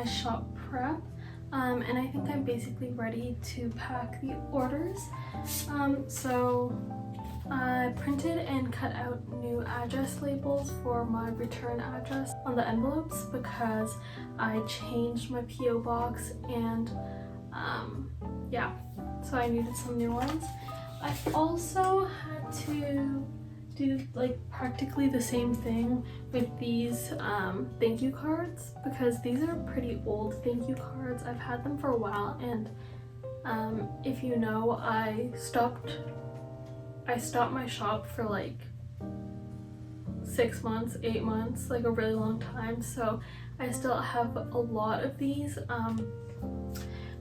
shop prep, and I think I'm basically ready to pack the orders. So I printed and cut out new address labels for my return address on the envelopes because I changed my PO box, and yeah, so I needed some new ones. I also had to do like practically the same thing with these thank you cards, because these are pretty old thank you cards. I've had them for a while, and if you know, I stopped my shop for like 6 months, 8 months, like a really long time, so I still have a lot of these,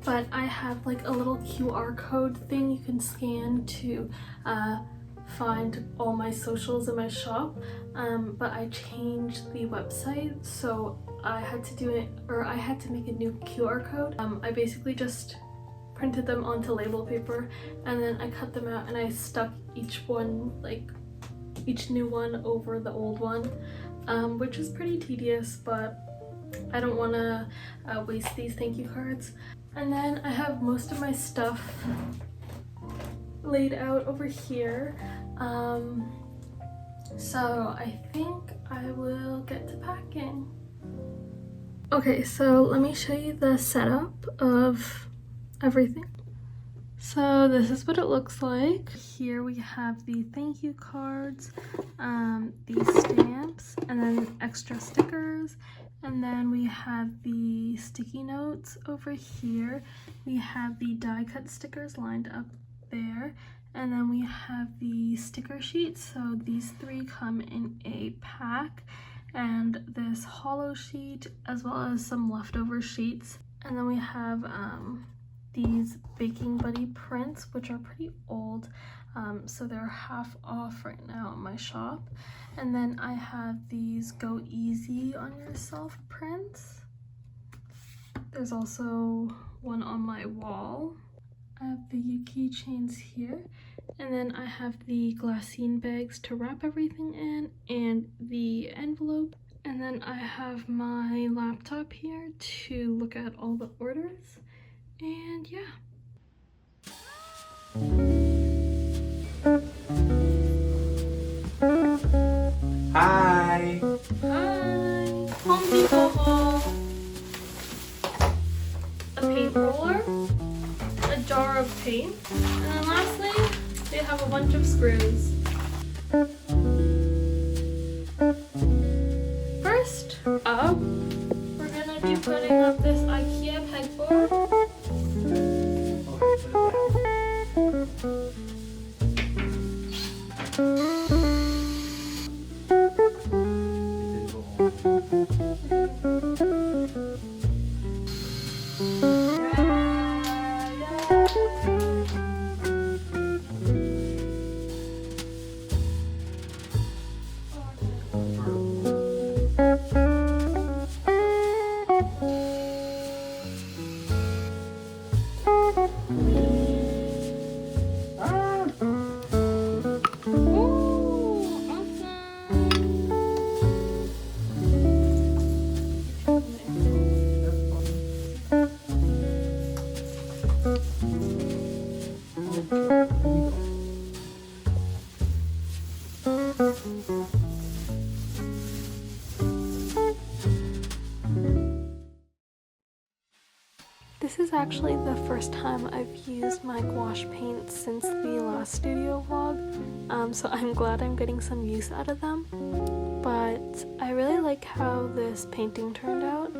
but I have like a little QR code thing you can scan to find all my socials in my shop, but I changed the website, so I had to do it, or I had to make a new QR code. I basically just printed them onto label paper, and then I cut them out and I stuck each one, like each new one over the old one, which is pretty tedious, but I don't want to waste these thank you cards. And then I have most of my stuff laid out over here, so I think I will get to packing. Okay, so let me show you the setup of everything. So this is what it looks like. Here we have the thank you cards, the stamps, and then extra stickers, and then we have the sticky notes over here. We have the die cut stickers lined up there, and then we have the sticker sheets. So these 3 come in a pack, and this hollow sheet as well as some leftover sheets. And then we have these Baking Buddy prints, which are pretty old, so they're half off right now in my shop. And then I have these Go Easy on Yourself prints. There's also one on my wall. I have the keychains here, and then I have the glassine bags to wrap everything in, and the envelope. And then I have my laptop here to look at all the orders, and yeah. Hi! Hi! Home Depot haul. A paint roller, a jar of paint, and then lastly, they have a bunch of screws. First, switch up. We're gonna be putting up this IKEA pegboard. This is actually the first time I've used my gouache paint since the last studio vlog, so I'm glad I'm getting some use out of them. But I really like how this painting turned out,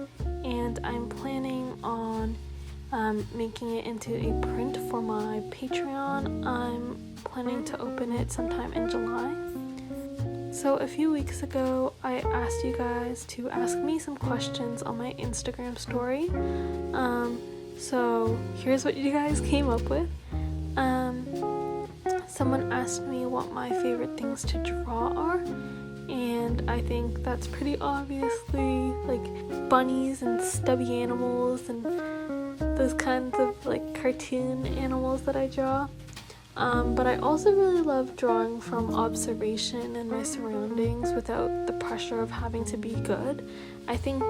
and I'm planning on making it into a print for my Patreon. I'm planning to open it sometime in July. So a few weeks ago, I asked you guys to ask me some questions on my Instagram story. So here's what you guys came up with. Someone asked me what my favorite things to draw are, and I think that's pretty obviously like bunnies and stubby animals and those kinds of like cartoon animals that I draw. But I also really love drawing from observation and my surroundings without the pressure of having to be good. I think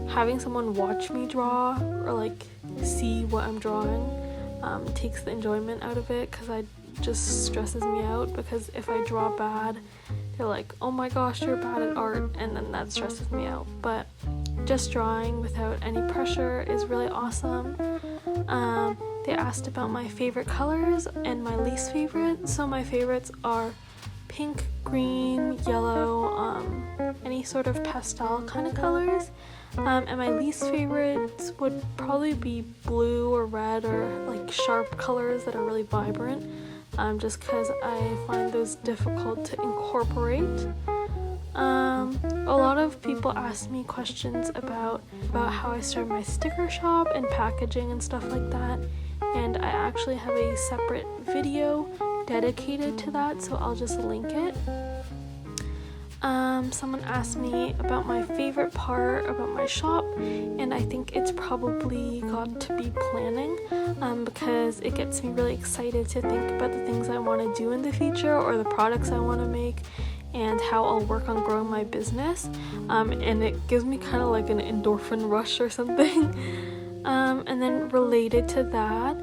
having someone watch me draw or like see what I'm drawing takes the enjoyment out of it, because it just stresses me out, because if I draw bad, they're like, oh my gosh, you're bad at art, and then that stresses me out. But just drawing without any pressure is really awesome. They asked about my favorite colors and my least favorite. So my favorites are pink, green, yellow, any sort of pastel kind of colors. And my least favorites would probably be blue or red or like sharp colors that are really vibrant, just because I find those difficult to incorporate. A lot of people ask me questions about how I started my sticker shop and packaging and stuff like that, and I actually have a separate video dedicated to that, so I'll just link it. Someone asked me about my favorite part about my shop, and I think it's probably got to be planning, because it gets me really excited to think about the things I want to do in the future or the products I want to make and how I'll work on growing my business, and it gives me kind of like an endorphin rush or something. And then related to that,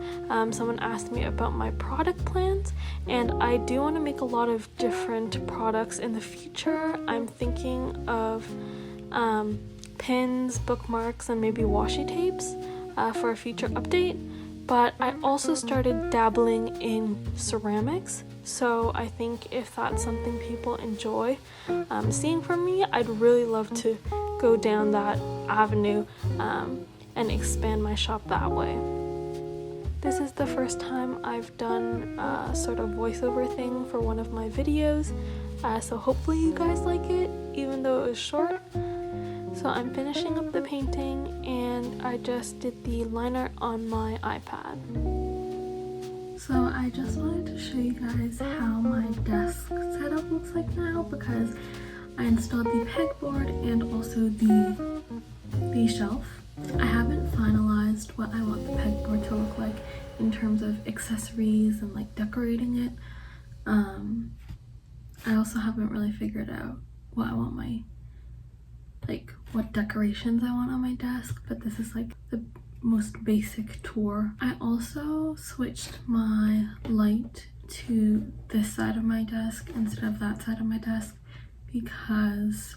someone asked me about my product plans, and I do want to make a lot of different products in the future. I'm thinking of pins, bookmarks, and maybe washi tapes for a future update. But I also started dabbling in ceramics, so I think if that's something people enjoy seeing from me, I'd really love to go down that avenue and expand my shop that way. This is the first time I've done a sort of voiceover thing for one of my videos, so hopefully you guys like it, even though it was short. So I'm finishing up the painting, and I just did the liner on my iPad. So I just wanted to show you guys how my desk setup looks like now, because I installed the pegboard and also the shelf. I haven't finalized what I want the pegboard to look like in terms of accessories and like decorating it. I also haven't really figured out what I want what decorations I want on my desk, but this is like the most basic tour. I also switched my light to this side of my desk instead of that side of my desk, because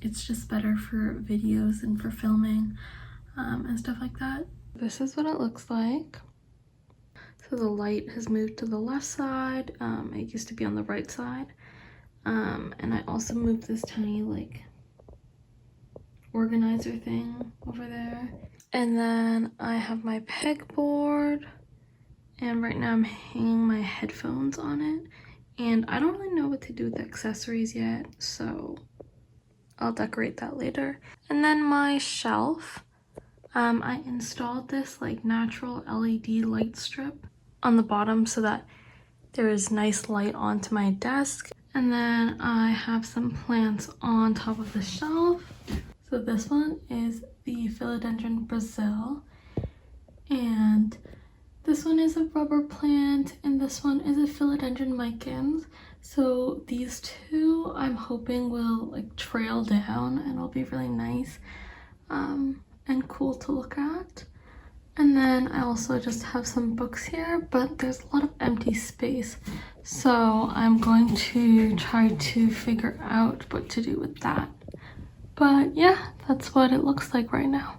it's just better for videos and for filming and stuff like that. This is what it looks like. So the light has moved to the left side. It used to be on the right side. And I also moved this tiny like organizer thing over there. And then I have my pegboard, and right now I'm hanging my headphones on it. And I don't really know what to do with the accessories yet, so I'll decorate that later. And then my shelf, I installed this like natural LED light strip on the bottom so that there is nice light onto my desk. And then I have some plants on top of the shelf. So this one is the Philodendron Brazil, and this one is a rubber plant, and this one is a Philodendron Micans. So these two I'm hoping will like trail down and it'll be really nice and cool to look at. And then I also just have some books here, but there's a lot of empty space. So I'm going to try to figure out what to do with that. But yeah, that's what it looks like right now.